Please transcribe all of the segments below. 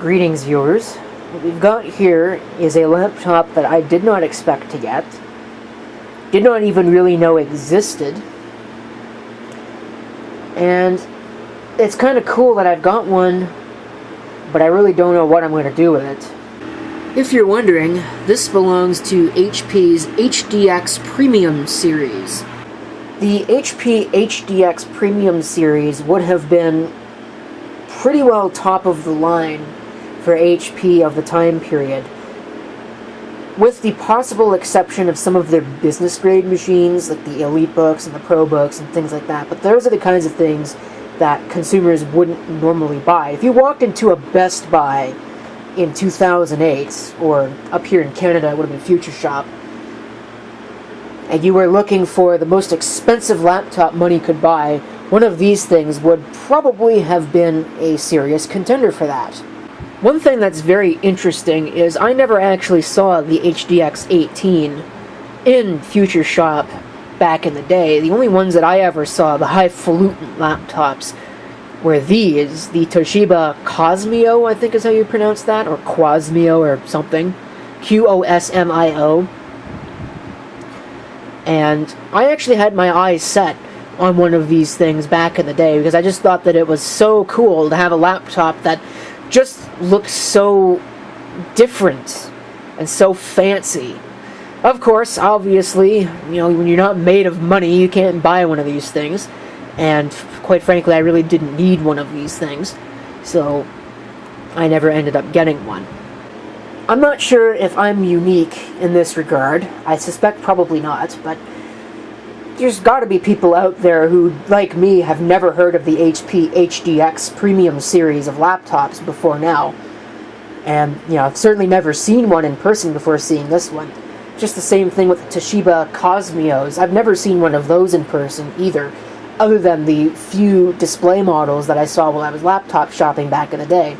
Greetings, viewers. What we've got here is a laptop that I did not expect to get, did not even really know existed, and it's kind of cool that I've got one, but I really don't know what I'm going to do with it. If you're wondering, this belongs to HP's HDX Premium series. The HP HDX Premium series would have been pretty well top of the line for HP of the time period, with the possible exception of some of their business grade machines like the Elite books and the Pro books and things like that. But those are the kinds of things that consumers wouldn't normally buy. If you walked into a Best Buy in 2008, or up here in Canada it would have been Future Shop, and you were looking for the most expensive laptop money could buy, one of these things would probably have been a serious contender for that. One thing that's very interesting is I never actually saw the HDX18 in Future Shop back in the day. The only ones that I ever saw, the highfalutin laptops, were these, the Toshiba Cosmio, I think is how you pronounce that, or Quasmio or something, Qosmio. And I actually had my eyes set on one of these things back in the day because I just thought that it was so cool to have a laptop that just looked so different and so fancy. Of course, obviously, when you're not made of money, you can't buy one of these things. And quite frankly, I really didn't need one of these things. So I never ended up getting one. I'm not sure if I'm unique in this regard. I suspect probably not, but there's got to be people out there who, like me, have never heard of the HP HDX Premium series of laptops before now. And, I've certainly never seen one in person before seeing this one. Just the same thing with the Toshiba Cosmios. I've never seen one of those in person either, other than the few display models that I saw while I was laptop shopping back in the day.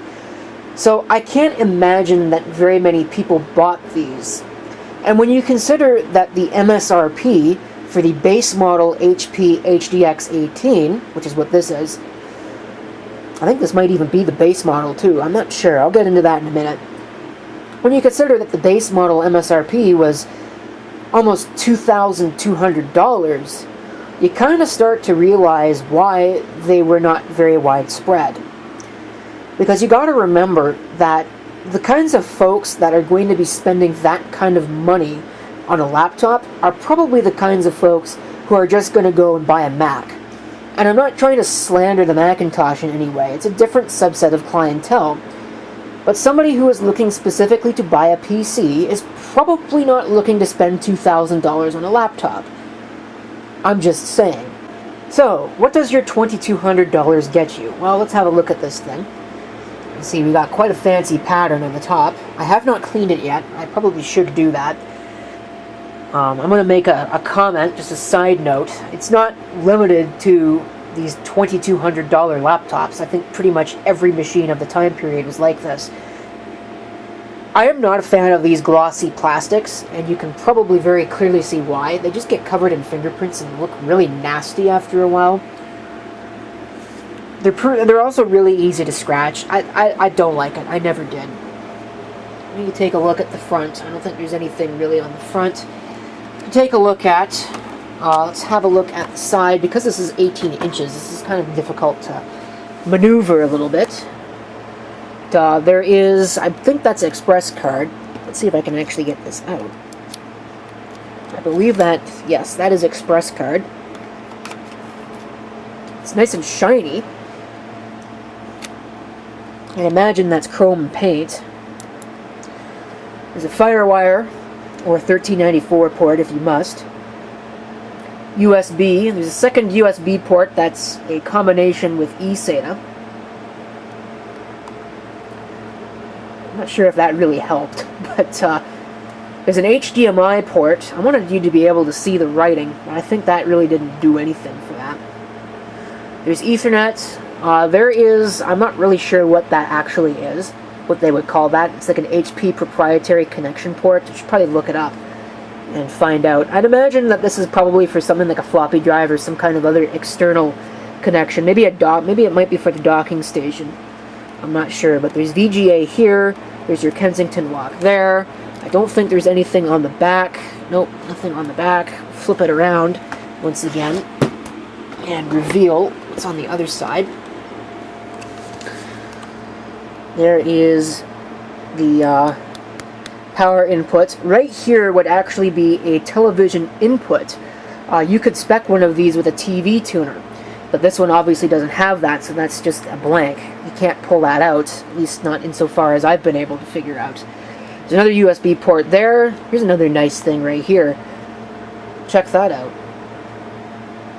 So I can't imagine that very many people bought these. And when you consider that the MSRP for the base model HP HDX18, which is what this is, I think this might even be the base model too, I'm not sure, I'll get into that in a minute. When you consider that the base model MSRP was almost $2,200, you kind of start to realize why they were not very widespread. Because you got to remember that the kinds of folks that are going to be spending that kind of money on a laptop are probably the kinds of folks who are just going to go and buy a Mac. And I'm not trying to slander the Macintosh in any way, it's a different subset of clientele. But somebody who is looking specifically to buy a PC is probably not looking to spend $2,000 on a laptop. I'm just saying. So, what does your $2,200 get you? Well, let's have a look at this thing. You see, we got quite a fancy pattern on the top. I have not cleaned it yet. I probably should do that. I'm going to make a comment, just a side note. It's not limited to these $2,200 laptops. I think pretty much every machine of the time period was like this. I am not a fan of these glossy plastics, and you can probably very clearly see why. They just get covered in fingerprints and look really nasty after a while. They're also really easy to scratch. I don't like it. I never did. Let me take a look at the front. I don't think there's anything really on the front to take a look at. Let's have a look at the side. Because this is 18 inches, this is kind of difficult to maneuver a little bit. There is, I think that's an express card. Let's see if I can actually get this out. I believe that, yes, that is express card. It's nice and shiny. I imagine that's chrome paint. There's a FireWire, or 1394 port if you must. USB, there's a second USB port that's a combination with eSATA. I'm not sure if that really helped, but there's an HDMI port. I wanted you to be able to see the writing, but I think that really didn't do anything for that. There's Ethernet. There is, I'm not really sure what that actually is, what they would call that. It's like an HP proprietary connection port. You should probably look it up and find out. I'd imagine that this is probably for something like a floppy drive or some kind of other external connection. Maybe it might be for the docking station. I'm not sure, but there's VGA here. There's your Kensington lock there. I don't think there's anything on the back. Nope, nothing on the back. Flip it around once again and reveal what's on the other side. There is the power input. Right here would actually be a television input. You could spec one of these with a TV tuner, but this one obviously doesn't have that, so that's just a blank. You can't pull that out, at least not insofar as I've been able to figure out. There's another USB port there. Here's another nice thing right here. Check that out.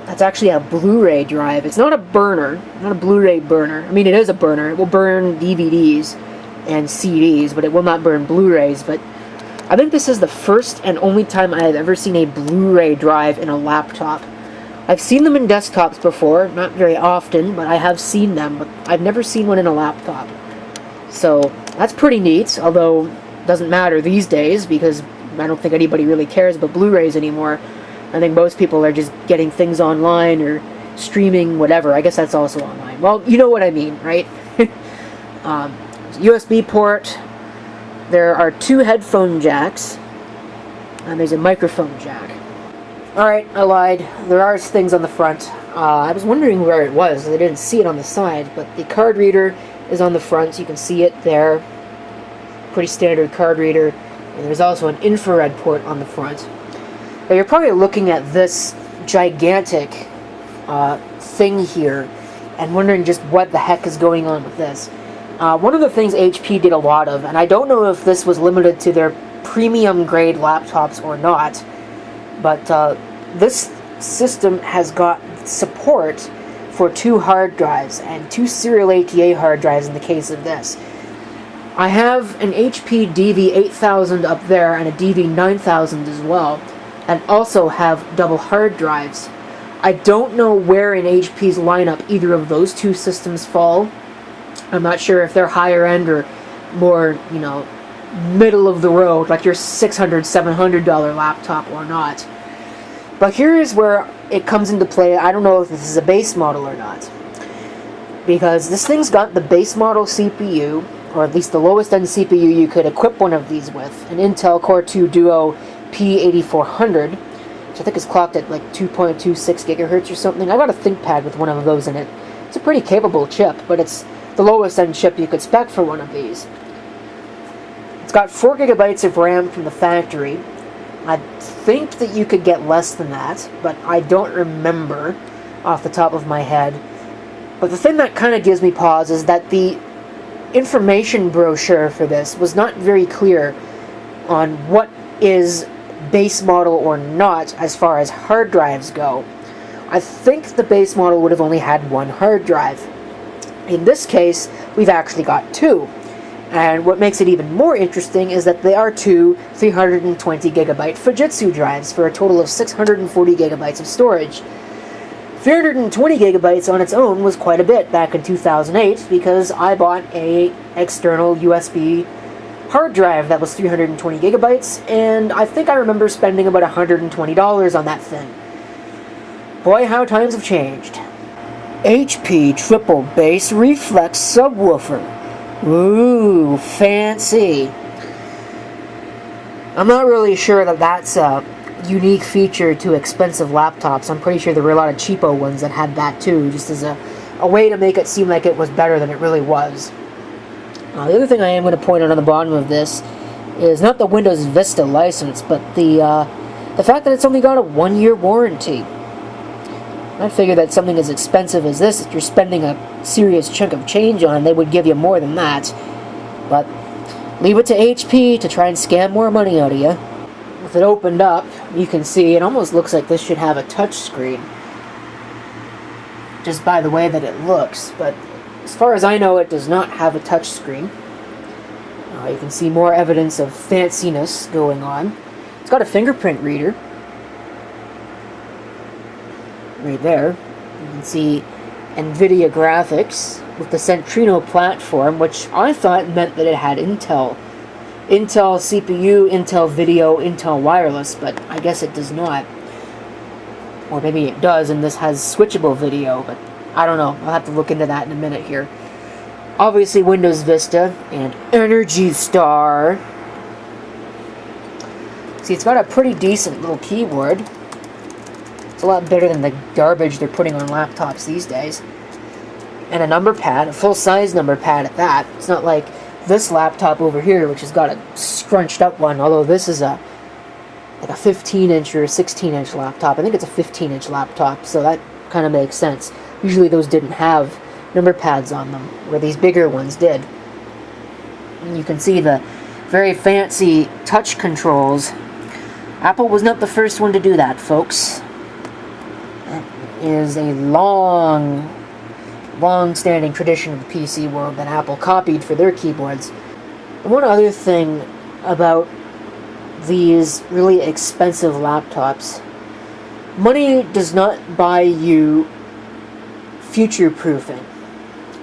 That's actually a Blu-ray drive. It's not a burner, not a Blu-ray burner. I mean, it is a burner. It will burn DVDs and CDs, but it will not burn Blu-rays. But I think this is the first and only time I have ever seen a Blu-ray drive in a laptop. I've seen them in desktops before, not very often, but I have seen them, but I've never seen one in a laptop. So that's pretty neat, although it doesn't matter these days because I don't think anybody really cares about Blu-rays anymore. I think most people are just getting things online or streaming, whatever. I guess that's also online. Well, you know what I mean, right? USB port. There are 2 headphone jacks. And there's a microphone jack. Alright, I lied. There are things on the front. I was wondering where it was. I didn't see it on the side, but the card reader is on the front. You can see it there. Pretty standard card reader. And there's also an infrared port on the front. Now you're probably looking at this gigantic thing here and wondering just what the heck is going on with this. One of the things HP did a lot of, and I don't know if this was limited to their premium grade laptops or not, but this system has got support for 2 hard drives and 2 serial ATA hard drives in the case of this. I have an HP DV8000 up there and a DV9000 as well, and also have double hard drives. I don't know where in HP's lineup either of those 2 systems fall. I'm not sure if they're higher end or more, you know, middle of the road, like your $600, $700 laptop or not. But here is where it comes into play. I don't know if this is a base model or not, because this thing's got the base model CPU, or at least the lowest end CPU you could equip one of these with, an Intel Core 2 Duo P8400, which I think is clocked at like 2.26 gigahertz or something. I got a ThinkPad with one of those in it. It's a pretty capable chip, but it's the lowest end chip you could spec for one of these. It's got 4 gigabytes of RAM from the factory. I think that you could get less than that, but I don't remember off the top of my head. But the thing that kind of gives me pause is that the information brochure for this was not very clear on what is base model or not as far as hard drives go. I think the base model would have only had 1 hard drive. In this case, we've actually got 2. And what makes it even more interesting is that they are 2 320 gigabyte Fujitsu drives for a total of 640 gigabytes of storage. 320 gigabytes on its own was quite a bit back in 2008 because I bought a external USB hard drive that was 320 gigabytes, and I think I remember spending about $120 on that thing. Boy, how times have changed. HP triple bass reflex subwoofer. Ooh, fancy. I'm not really sure that that's a unique feature to expensive laptops. I'm pretty sure there were a lot of cheapo ones that had that too, just as a way to make it seem like it was better than it really was. The other thing I am going to point out on the bottom of this is not the Windows Vista license, but the fact that it's only got a 1-year warranty. I figure that something as expensive as this, if you're spending a serious chunk of change on, they would give you more than that. But leave it to HP to try and scam more money out of you. With it opened up, you can see it almost looks like this should have a touch screen, just by the way that it looks, but as far as I know, it does not have a touch screen. You can see more evidence of fanciness going on. It's got a fingerprint reader. Right there. You can see NVIDIA graphics with the Centrino platform, which I thought meant that it had Intel CPU, Intel video, Intel wireless, but I guess it does not. Or maybe it does, and this has switchable video, but I don't know. I'll have to look into that in a minute here. Obviously Windows Vista and Energy Star. See, it's got a pretty decent little keyboard. It's a lot better than the garbage they're putting on laptops these days. And a number pad, a full-size number pad at that. It's not like this laptop over here, which has got a scrunched up one, although this is like a 15-inch or a 16-inch laptop. I think it's a 15-inch laptop, so that kind of makes sense. Usually those didn't have number pads on them, where these bigger ones did. And you can see the very fancy touch controls. Apple was not the first one to do that, folks. That is a long-standing tradition of the PC world that Apple copied for their keyboards. And one other thing about these really expensive laptops: money does not buy you future-proofing.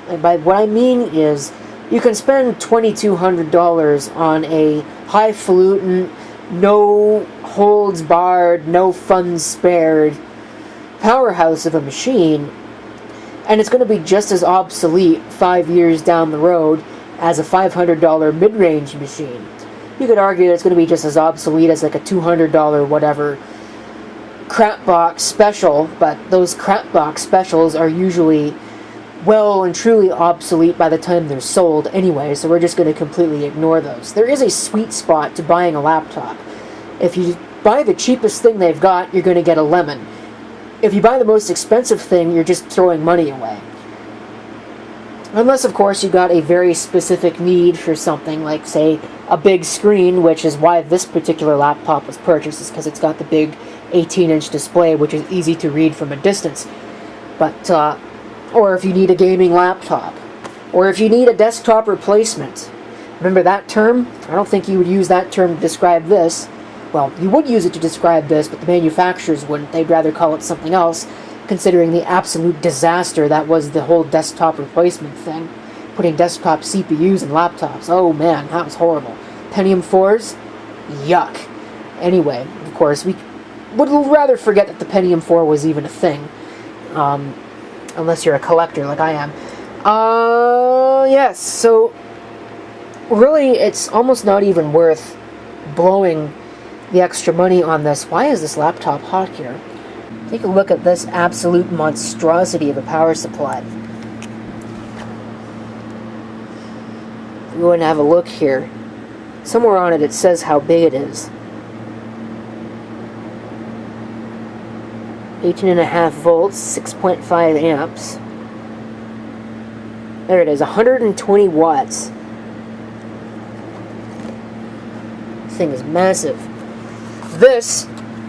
And by what I mean is, you can spend $2,200 on a highfalutin, no holds barred, no funds spared powerhouse of a machine, and it's going to be just as obsolete 5 years down the road as a $500 mid-range machine. You could argue that it's going to be just as obsolete as like a $200 whatever crap box special, but those crap box specials are usually well and truly obsolete by the time they're sold anyway, so we're just going to completely ignore those. There is a sweet spot to buying a laptop. If you buy the cheapest thing they've got, you're going to get a lemon. If you buy the most expensive thing, you're just throwing money away. Unless, of course, you got a very specific need for something, like, say, a big screen, which is why this particular laptop was purchased, is because it's got the big 18-inch display, which is easy to read from a distance. But, or if you need a gaming laptop, or if you need a desktop replacement. Remember that term? I don't think you would use that term to describe this. Well, you would use it to describe this, but the manufacturers wouldn't. They'd rather call it something else, considering the absolute disaster that was the whole desktop replacement thing. Putting desktop CPUs in laptops. Oh man, that was horrible. Pentium 4s? Yuck. Anyway, of course, we would rather forget that the Pentium 4 was even a thing. Unless you're a collector like I am. Yes, so really it's almost not even worth blowing the extra money on this. Why is this laptop hot here? Take a look at this absolute monstrosity of a power supply. Go and have a look here. Somewhere on it, it says how big it is. 18.5 volts, 6.5 amps. There it is, 120 watts. This thing is massive. This,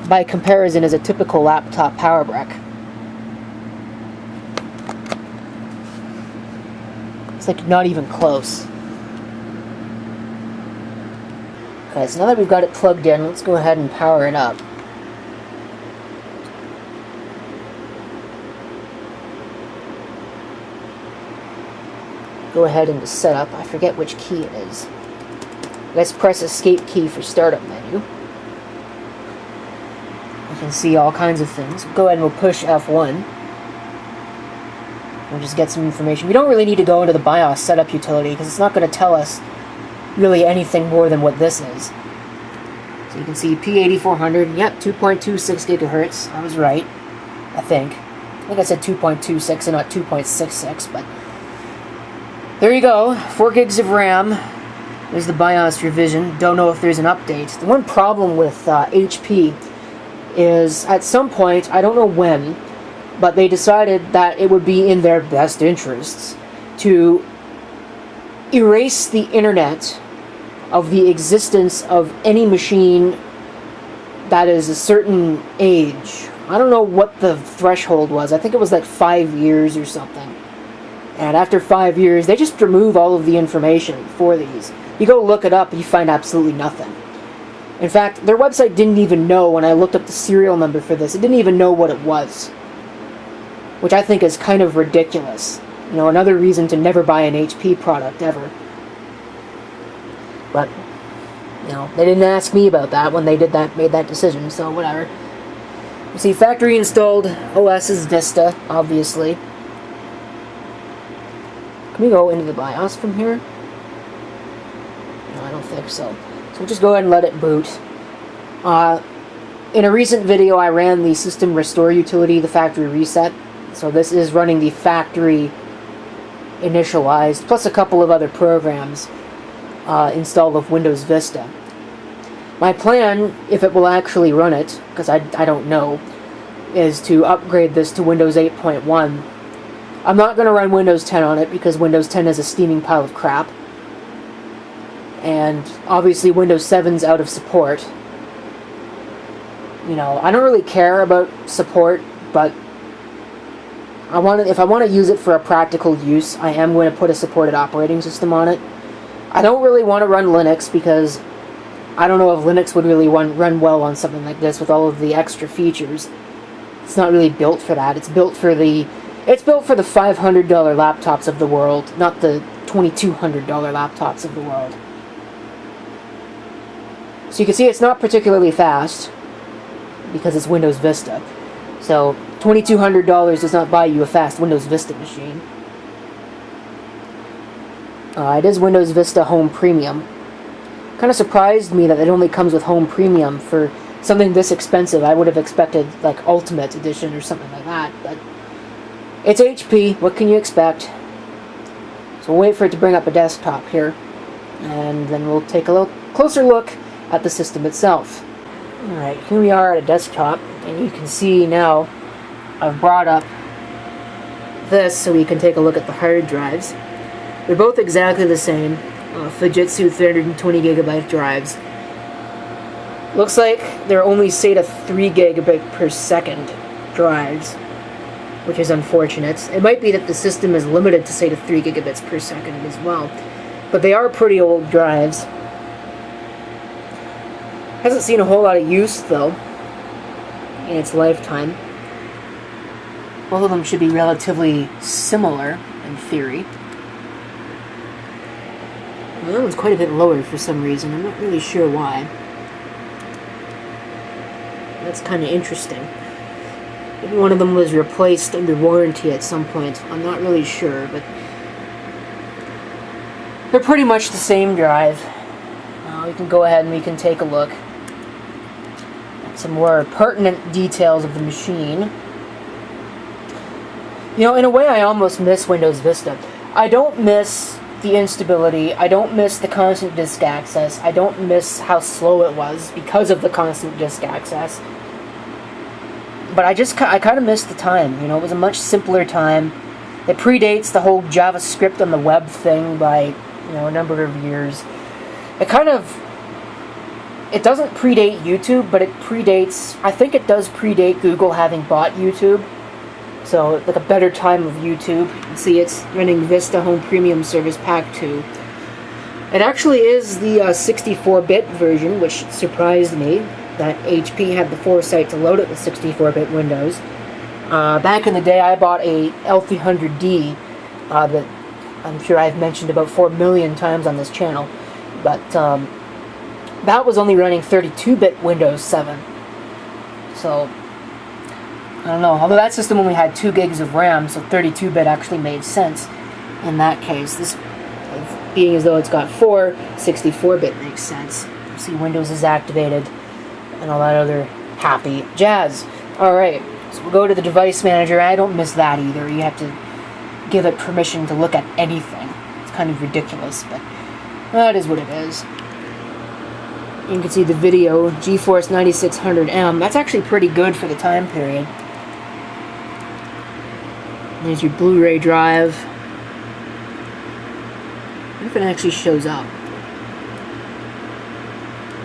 by comparison, is a typical laptop power brick. It's like not even close. Okay, so now that we've got it plugged in, let's go ahead and power it up. Go ahead into setup. I forget which key it is. Let's press escape key for startup menu. You can see all kinds of things. Go ahead and we'll push F1. We'll just get some information. We don't really need to go into the BIOS setup utility because it's not going to tell us really anything more than what this is. So you can see P8400, yep, 2.26 gigahertz. I was right, I think. I think I said 2.26 and not 2.66, but there you go, 4 gigs of RAM. There's the BIOS revision. Don't know if there's an update. The one problem with HP is at some point, I don't know when, but they decided that it would be in their best interests to erase the internet of the existence of any machine that is a certain age. I don't know what the threshold was. I think it was like 5 years or something. And after 5 years, they just remove all of the information for these. You go look it up and you find absolutely nothing. In fact, their website didn't even know, when I looked up the serial number for this, it didn't even know what it was. Which I think is kind of ridiculous. You know, another reason to never buy an HP product ever. But, you know, they didn't ask me about that when they made that decision, so whatever. You see, factory installed OS is Vista, obviously. Can we go into the BIOS from here? No, I don't think so. So we'll just go ahead and let it boot. In a recent video, I ran the system restore utility, the factory reset. So this is running the factory initialized, plus a couple of other programs installed of Windows Vista. My plan, if it will actually run it, because I don't know, is to upgrade this to Windows 8.1. I'm not going to run Windows 10 on it because Windows 10 is a steaming pile of crap. And obviously Windows 7's out of support. You know, I don't really care about support, but if I want to use it for a practical use, I am going to put a supported operating system on it. I don't really want to run Linux because I don't know if Linux would really run well on something like this with all of the extra features. It's not really built for that. It's built for the $500 laptops of the world, not the $2,200 laptops of the world. So you can see it's not particularly fast because it's Windows Vista. So $2,200 does not buy you a fast Windows Vista machine. It is Windows Vista Home Premium. Kind of surprised me that it only comes with Home Premium for something this expensive. I would have expected like Ultimate Edition or something like that, but it's HP. What can you expect? So we'll wait for it to bring up a desktop here, and then we'll take a little closer look at the system itself. Alright, here we are at a desktop, and you can see now I've brought up this so we can take a look at the hard drives. They're both exactly the same. Fujitsu 320GB drives. Looks like they're only SATA 3 GB per second drives, which is unfortunate. It might be that the system is limited to SATA 3 GB per second as well, but they are pretty old drives. Hasn't seen a whole lot of use though in its lifetime. Both of them should be relatively similar in theory. Well, that one's quite a bit lower for some reason. I'm not really sure why. That's kind of interesting. Maybe one of them was replaced under warranty at some point. I'm not really sure, but they're pretty much the same drive. We can go ahead and we can take a look at some more pertinent details of the machine. You know, in a way, I almost miss Windows Vista. I don't miss the instability. I don't miss the constant disk access. I don't miss how slow it was because of the constant disk access. But I kind of miss the time. You know, it was a much simpler time. It predates the whole JavaScript on the web thing by, you know, a number of years. It doesn't predate YouTube, but it predates, I think it does predate Google having bought YouTube. So, like a better time of YouTube. You can see it's running Vista Home Premium Service Pack 2. It actually is the 64-bit version, which surprised me that HP had the foresight to load it with 64-bit Windows. Back in the day, I bought a L300D that I'm sure I've mentioned about 4 million times on this channel. But that was only running 32-bit Windows 7. So I don't know. Although that system only had 2 gigs of RAM, so 32-bit actually made sense in that case. This, being as though it's got 4, 64-bit makes sense. See, Windows is activated and all that other happy jazz. Alright, so we'll go to the device manager. I don't miss that either. You have to give it permission to look at anything. It's kind of ridiculous, but that is what it is. You can see the video, GeForce 9600M. That's actually pretty good for the time period. There's your Blu-ray drive. I wonder if it actually shows up.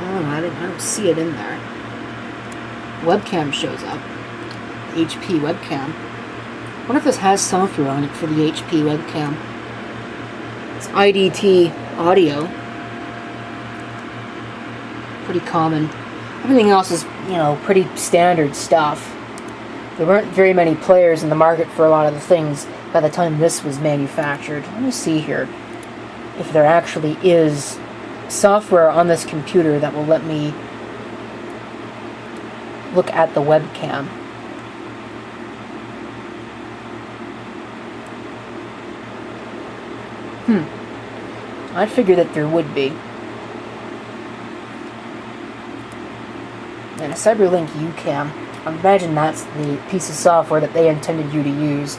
Oh, I don't see it in there. Webcam shows up. HP webcam. I wonder if this has software on it for the HP webcam. It's IDT audio. Pretty common. Everything else is, you know, pretty standard stuff. There weren't very many players in the market for a lot of the things by the time this was manufactured. Let me see here if there actually is software on this computer that will let me look at the webcam. I'd figure that there would be. And a CyberLink UCam. I imagine that's the piece of software that they intended you to use.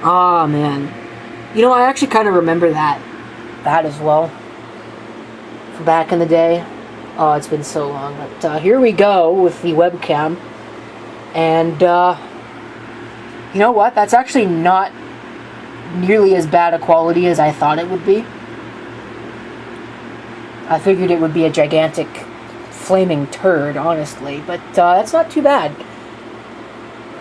Oh man. You know, I actually kind of remember that as well. From back in the day. Oh, it's been so long. But here we go with the webcam. And, you know what? That's actually not nearly as bad a quality as I thought it would be. I figured it would be a gigantic flaming turd, honestly. But that's not too bad.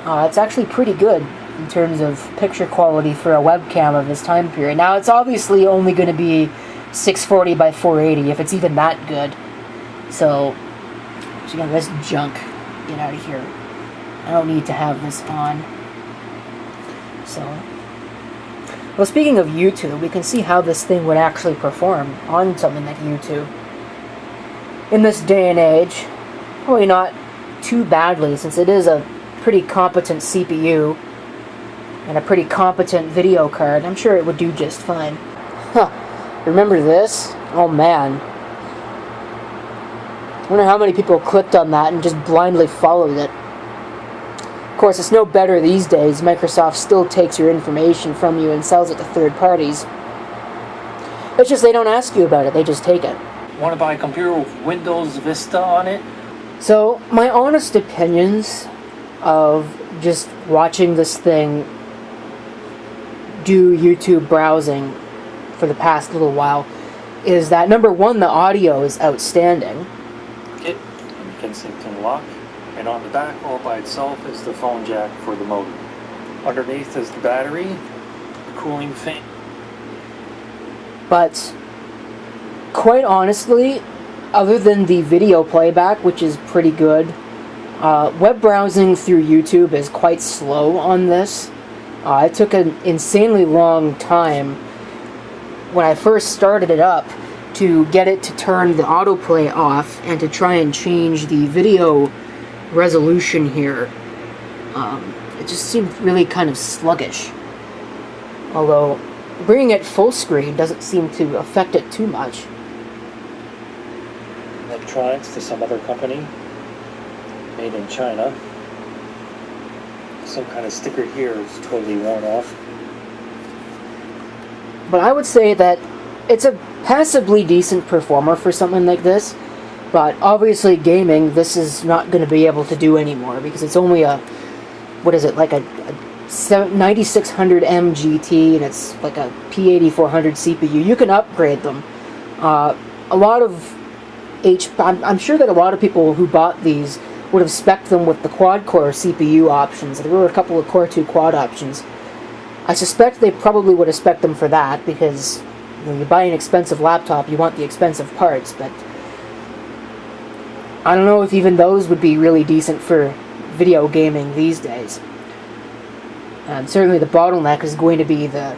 It's actually pretty good in terms of picture quality for a webcam of this time period. Now, it's obviously only going to be 640 by 480, if it's even that good. So again, this junk, get out of here. I don't need to have this on. So, well, speaking of YouTube, we can see how this thing would actually perform on something like YouTube. In this day and age, probably not too badly, since it is a pretty competent CPU and a pretty competent video card. I'm sure it would do just fine. Huh. Remember this? Oh man. I wonder how many people clicked on that and just blindly followed it. Of course, it's no better these days. Microsoft still takes your information from you and sells it to third parties. It's just they don't ask you about it, they just take it. Want to buy a computer with Windows Vista on it? So, my honest opinions of just watching this thing do YouTube browsing for the past little while is that, number one, the audio is outstanding. It can sync and lock, and on the back all by itself is the phone jack for the modem. Underneath is the battery, the cooling fan. But quite honestly, other than the video playback, which is pretty good, web browsing through YouTube is quite slow on this. It took an insanely long time when I first started it up to get it to turn the autoplay off and to try and change the video resolution here. It just seemed really kind of sluggish. Although bringing it full screen doesn't seem to affect it too much. Electronics to some other company, made in China. Some kind of sticker here is totally worn off. But I would say that it's a passably decent performer for something like this. But obviously gaming, this is not going to be able to do anymore because it's only a, what is it, like a 9600M GT, and it's like a P8400 CPU. You can upgrade them. A lot of I'm sure that a lot of people who bought these would have spec'd them with the quad-core CPU options. There were a couple of Core 2 quad options. I suspect they probably would have spec'd them for that, because when you buy an expensive laptop, you want the expensive parts, but I don't know if even those would be really decent for video gaming these days. And certainly the bottleneck is going to be the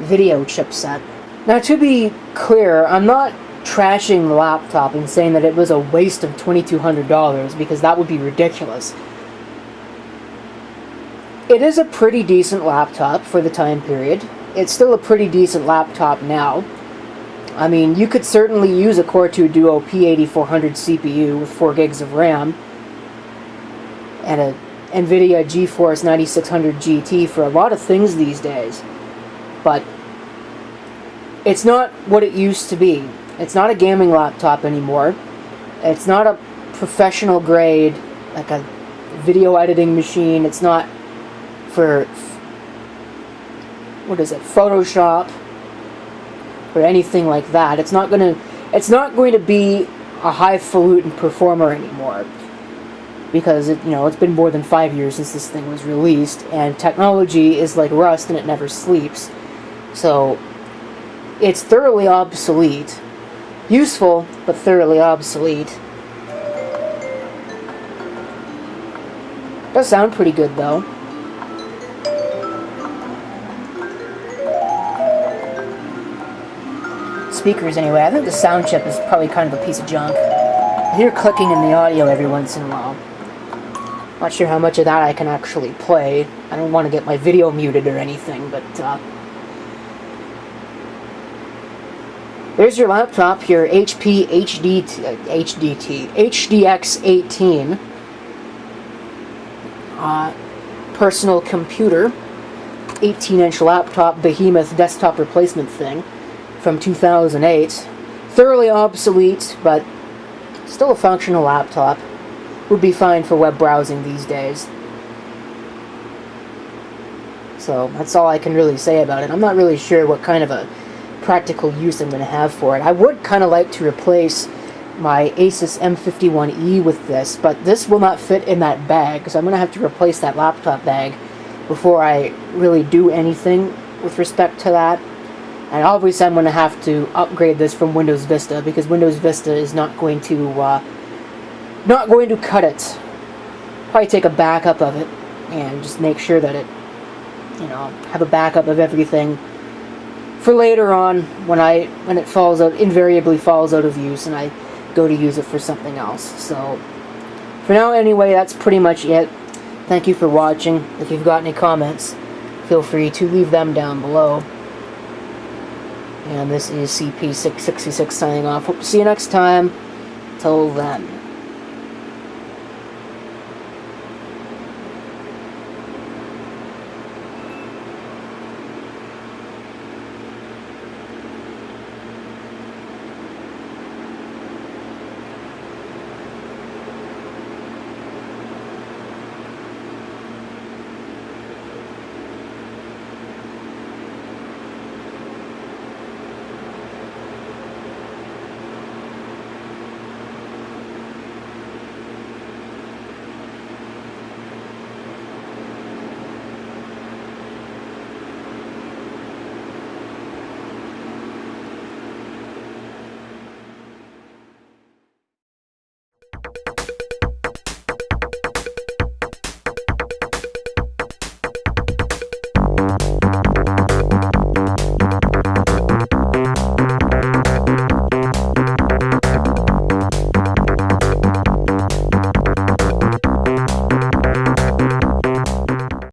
video chipset. Now, to be clear, I'm not trashing the laptop and saying that it was a waste of $2,200, because that would be ridiculous. It is a pretty decent laptop for the time period. It's still a pretty decent laptop now. I mean, you could certainly use a Core 2 Duo P8400 CPU with 4 gigs of RAM and a NVIDIA GeForce 9600 GT for a lot of things these days. But it's not what it used to be. It's not a gaming laptop anymore. It's not a professional grade, like a video editing machine. It's not for, what is it, Photoshop or anything like that. It's not going to be a highfalutin performer anymore, because it's been more than 5 years since this thing was released, and technology is like rust and it never sleeps. So it's thoroughly obsolete. Useful, but thoroughly obsolete. Does sound pretty good, though. Speakers, anyway. I think the sound chip is probably kind of a piece of junk. I hear clicking in the audio every once in a while. Not sure how much of that I can actually play. I don't want to get my video muted or anything, but there's your laptop, your HP HDX18 personal computer, 18-inch laptop, behemoth desktop replacement thing from 2008. Thoroughly obsolete, but still a functional laptop. Would be fine for web browsing these days. So that's all I can really say about it. I'm not really sure what kind of a practical use I'm going to have for it. I would kind of like to replace my Asus M51E with this, but this will not fit in that bag, so I'm going to have to replace that laptop bag before I really do anything with respect to that. And obviously I'm going to have to upgrade this from Windows Vista, because Windows Vista is not going to cut it. Probably take a backup of it and just make sure that it, have a backup of everything for later on when it falls out, invariably falls out of use, and I go to use it for something else. So for now anyway, that's pretty much it. Thank you for watching. If you've got any comments, feel free to leave them down below. And this is CP666 signing off. Hope to see you next time. Till then.